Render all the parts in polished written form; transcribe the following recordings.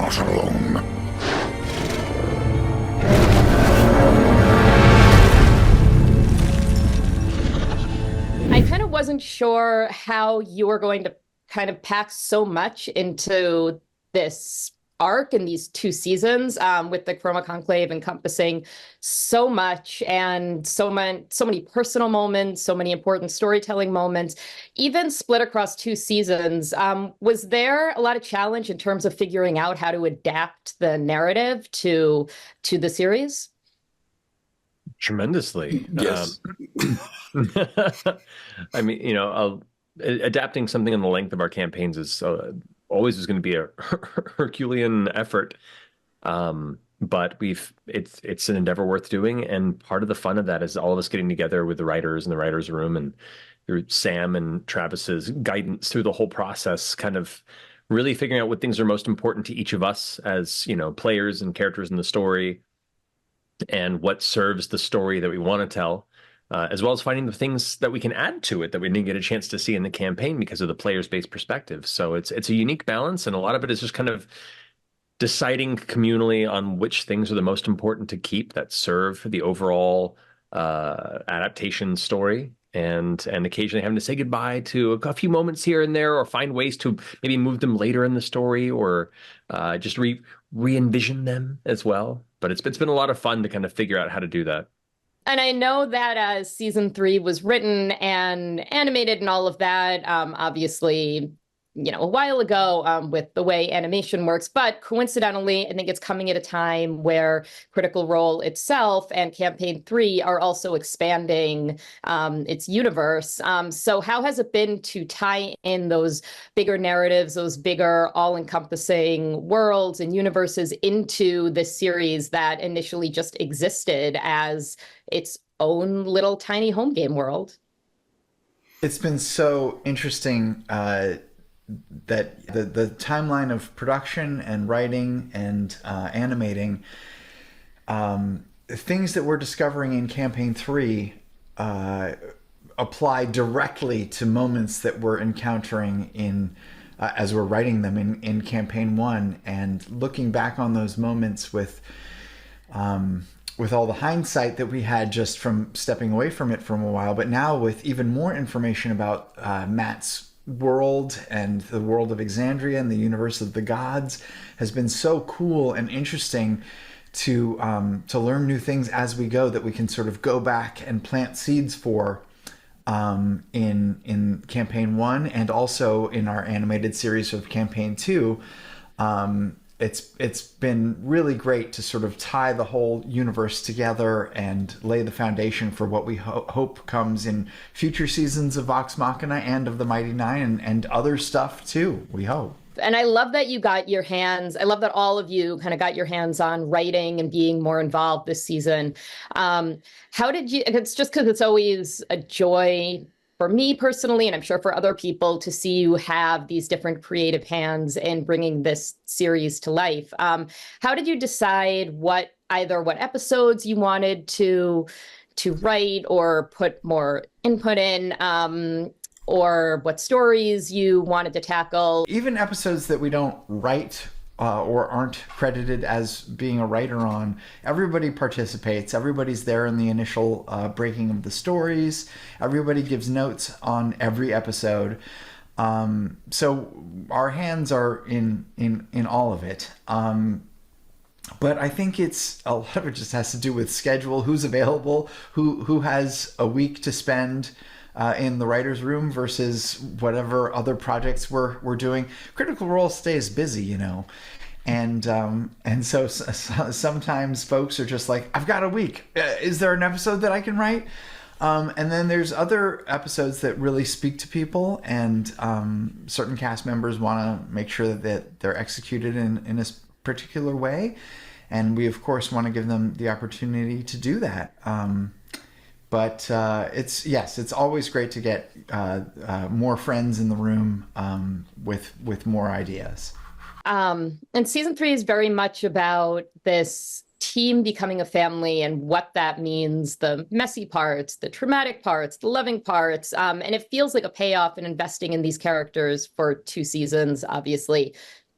not alone. I kind of wasn't sure how you were going to kind of pack so much into this arc in these two seasons, with the Chroma Conclave encompassing so much and so many personal moments, so many important storytelling moments, even split across two seasons. Was there a lot of challenge in terms of figuring out how to adapt the narrative to the series? Tremendously. Yes. I mean, adapting something in the length of our campaigns is always is going to be a Herculean effort. But it's an endeavor worth doing, and part of the fun of that is all of us getting together with the writers in the writers' room and through Sam and Travis's guidance through the whole process, kind of really figuring out what things are most important to each of us as, players and characters in the story and what serves the story that we want to tell, as well as finding the things that we can add to it that we didn't get a chance to see in the campaign because of the player's based perspective. So it's a unique balance, and a lot of it is just kind of deciding communally on which things are the most important to keep that serve the overall adaptation story. And occasionally having to say goodbye to a few moments here and there, or find ways to maybe move them later in the story, or just re-envision them as well. But it's been a lot of fun to kind of figure out how to do that. And I know that as season three was written and animated and all of that, obviously, a while ago, with the way animation works. But coincidentally, I think it's coming at a time where Critical Role itself and Campaign 3 are also expanding its universe. So how has it been to tie in those bigger narratives, those bigger all-encompassing worlds and universes into this series that initially just existed as its own little tiny home game world? It's been so interesting that the timeline of production and writing and animating, things that we're discovering in Campaign 3 apply directly to moments that we're encountering in as we're writing them in Campaign 1, and looking back on those moments with all the hindsight that we had just from stepping away from it for a while, but now with even more information about Matt's world and the world of Exandria and the universe of the gods, has been so cool and interesting to learn new things as we go, that we can sort of go back and plant seeds for in Campaign 1, and also in our animated series of Campaign 2. It's been really great to sort of tie the whole universe together and lay the foundation for what we hope comes in future seasons of Vox Machina and of the Mighty Nine, and other stuff too, we hope. And I love that I love that all of you kind of got your hands on writing and being more involved this season. How did you, it's just because it's always a joy for me personally, and I'm sure for other people, to see you have these different creative hands in bringing this series to life. How did you decide either what episodes you wanted to write or put more input in, or what stories you wanted to tackle? Even episodes that we don't write or aren't credited as being a writer on, everybody participates. Everybody's there in the initial breaking of the stories. Everybody gives notes on every episode. So our hands are in all of it. But I think a lot of it just has to do with schedule, who's available, who has a week to spend in the writer's room versus whatever other projects we're doing. Critical Role stays busy, and so sometimes folks are just like, I've got a week. Is there an episode that I can write? And then there's other episodes that really speak to people, and certain cast members want to make sure that they're executed in a particular way, and we of course want to give them the opportunity to do that. But it's always great to get more friends in the room with more ideas. And season 3 is very much about this team becoming a family and what that means, the messy parts, the traumatic parts, the loving parts. And it feels like a payoff in investing in these characters for 2 seasons, obviously.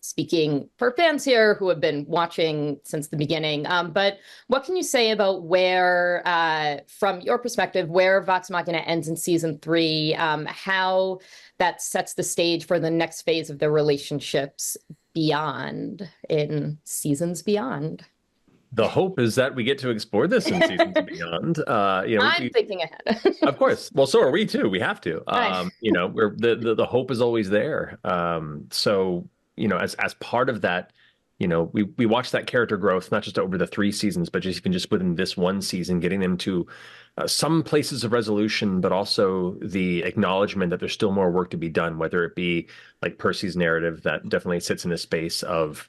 speaking for fans here who have been watching since the beginning. But what can you say about where, from your perspective, where Vox Machina ends in season 3, how that sets the stage for the next phase of their relationships beyond, in seasons beyond? The hope is that we get to explore this in seasons beyond. I'm thinking ahead. Of course. Well, so are we too. We have to. Right. We're the hope is always there. So as part of that, we watch that character growth not just over the 3 seasons, but just even just within this one season, getting them to some places of resolution, but also the acknowledgement that there's still more work to be done. Whether it be like Percy's narrative that definitely sits in a space of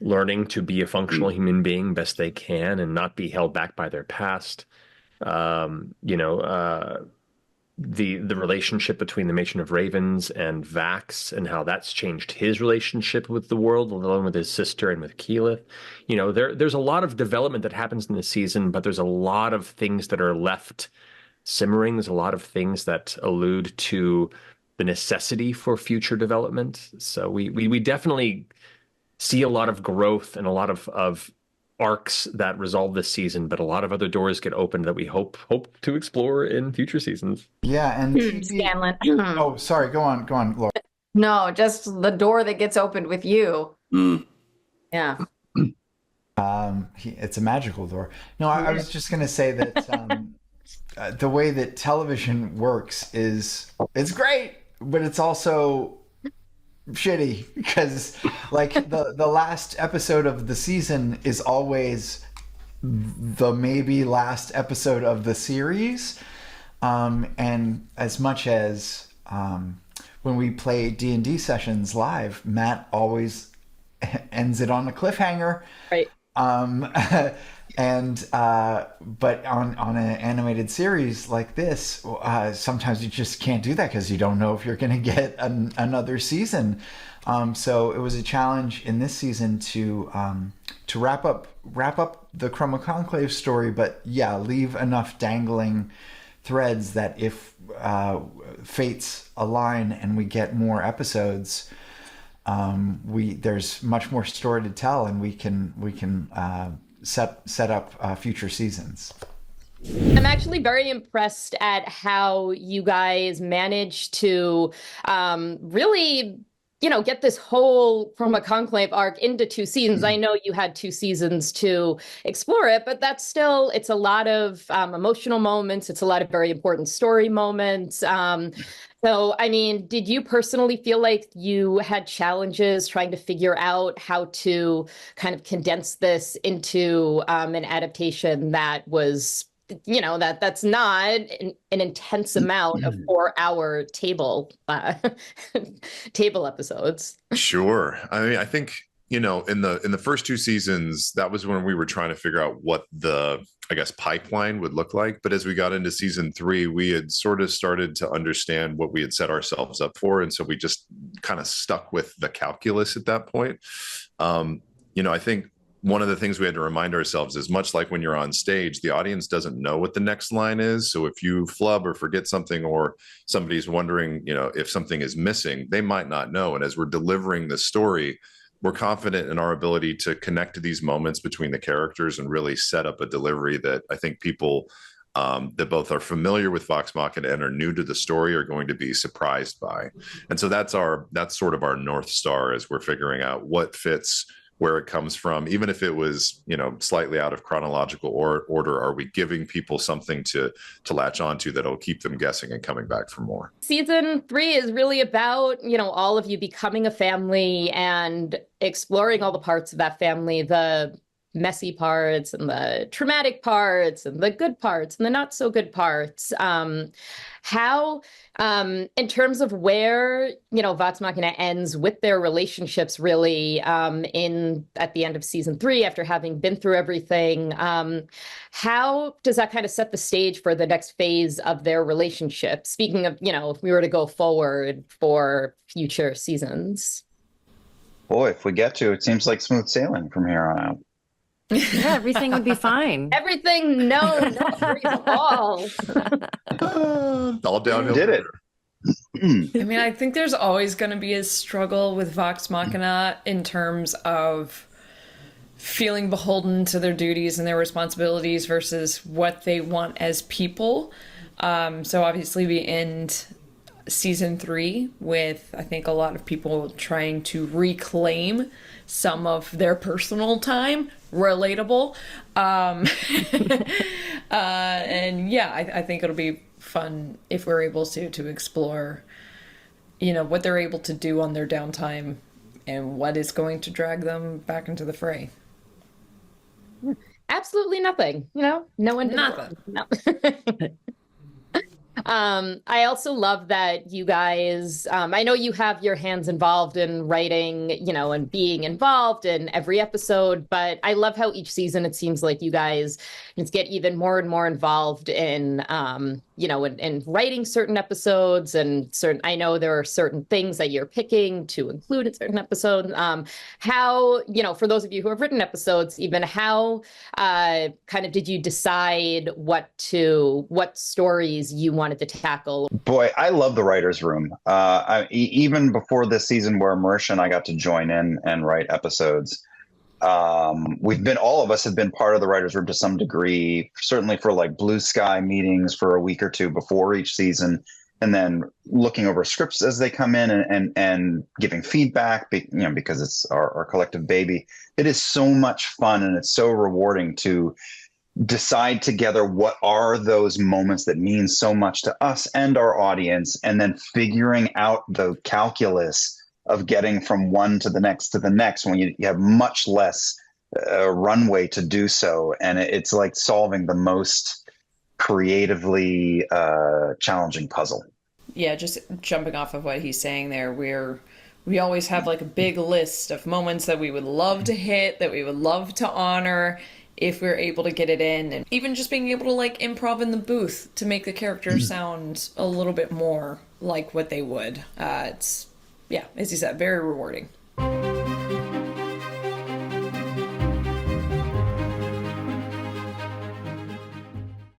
learning to be a functional human being best they can and not be held back by their past. The relationship between the Matron of Ravens and Vax and how that's changed his relationship with the world, along with his sister and with Keyleth. There's a lot of development that happens in the season, but there's a lot of things that are left simmering. There's a lot of things that allude to the necessity for future development. So we definitely see a lot of growth and a lot of arcs that resolve this season, but a lot of other doors get opened that we hope to explore in future seasons. Yeah, and Scanlan. Oh, sorry. Go on, Laura. No, just the door that gets opened with you. Yeah. It's a magical door. No, I was just going to say that the way that television works it's great, but it's also shitty because like the last episode of the season is always the maybe last episode of the series, and as much as when we play D&D sessions live, Matt always ends it on a cliffhanger, Right. But on an animated series like this, sometimes you just can't do that because you don't know if you're going to get another season. So it was a challenge in this season to wrap up the Chroma Conclave story, but leave enough dangling threads that if fates align and we get more episodes, there's much more story to tell, and we can set up future seasons. I'm actually very impressed at how you guys managed to really, get this whole Chroma Conclave arc into 2 seasons. I know you had 2 seasons to explore it, but that's still, it's a lot of emotional moments. It's a lot of very important story moments. So, I mean, did you personally feel like you had challenges trying to figure out how to kind of condense this into an adaptation that was, that's not an intense amount of 4-hour table episodes? Sure. I mean, I think, in the first 2 seasons, that was when we were trying to figure out what the, I guess, pipeline would look like. But as we got into season 3, we had sort of started to understand what we had set ourselves up for. And so we just kind of stuck with the calculus at that point. I think one of the things we had to remind ourselves is, much like when you're on stage, the audience doesn't know what the next line is. So if you flub or forget something, or somebody's wondering, if something is missing, they might not know. And as we're delivering the story, we're confident in our ability to connect to these moments between the characters and really set up a delivery that I think people that both are familiar with Vox Machina and are new to the story are going to be surprised by. And so that's sort of our North Star as we're figuring out what fits, where it comes from. Even if it was, slightly out of chronological order, are we giving people something to latch onto that'll keep them guessing and coming back for more? Season 3 is really about, all of you becoming a family and exploring all the parts of that family, the messy parts and the traumatic parts and the good parts and the not so good parts. How, in terms of where, Vox Machina ends with their relationships, really, at the end of season 3, after having been through everything, how does that kind of set the stage for the next phase of their relationship? Speaking of, if we were to go forward for future seasons. Boy, if we get to, it seems like smooth sailing from here on out. Yeah, everything would be fine. Everything, no worries at all. All downhill. Did it. I mean, I think there's always going to be a struggle with Vox Machina in terms of feeling beholden to their duties and their responsibilities versus what they want as people. So obviously we end season 3 with, I think, a lot of people trying to reclaim some of their personal time. Relatable. And yeah, I think it'll be fun if we're able to explore, what they're able to do on their downtime and what is going to drag them back into the fray. Absolutely nothing. No one. Nothing. No. I also love that you guys, I know you have your hands involved in writing, and being involved in every episode, but I love how each season it seems like you guys just get even more and more involved in, in writing certain episodes I know there are certain things that you're picking to include in certain episodes. How, for those of you who have written episodes, even how kind of did you decide what stories you wanted to tackle? Boy, I love the writer's room. Even before this season where Marisha and I got to join in and write episodes, all of us have been part of the writer's room to some degree, certainly for like blue sky meetings for a week or two before each season, and then looking over scripts as they come in and giving feedback, because it's our collective baby. It is so much fun and it's so rewarding to decide together what are those moments that mean so much to us and our audience, and then figuring out the calculus of getting from one to the next when you have much less runway to do so. And it's like solving the most creatively challenging puzzle. Yeah, just jumping off of what he's saying there, we always have like a big list of moments that we would love to hit, that we would love to honor if we're able to get it in, and even just being able to like improv in the booth to make the characters sound a little bit more like what they would. It's, yeah, as you said, very rewarding.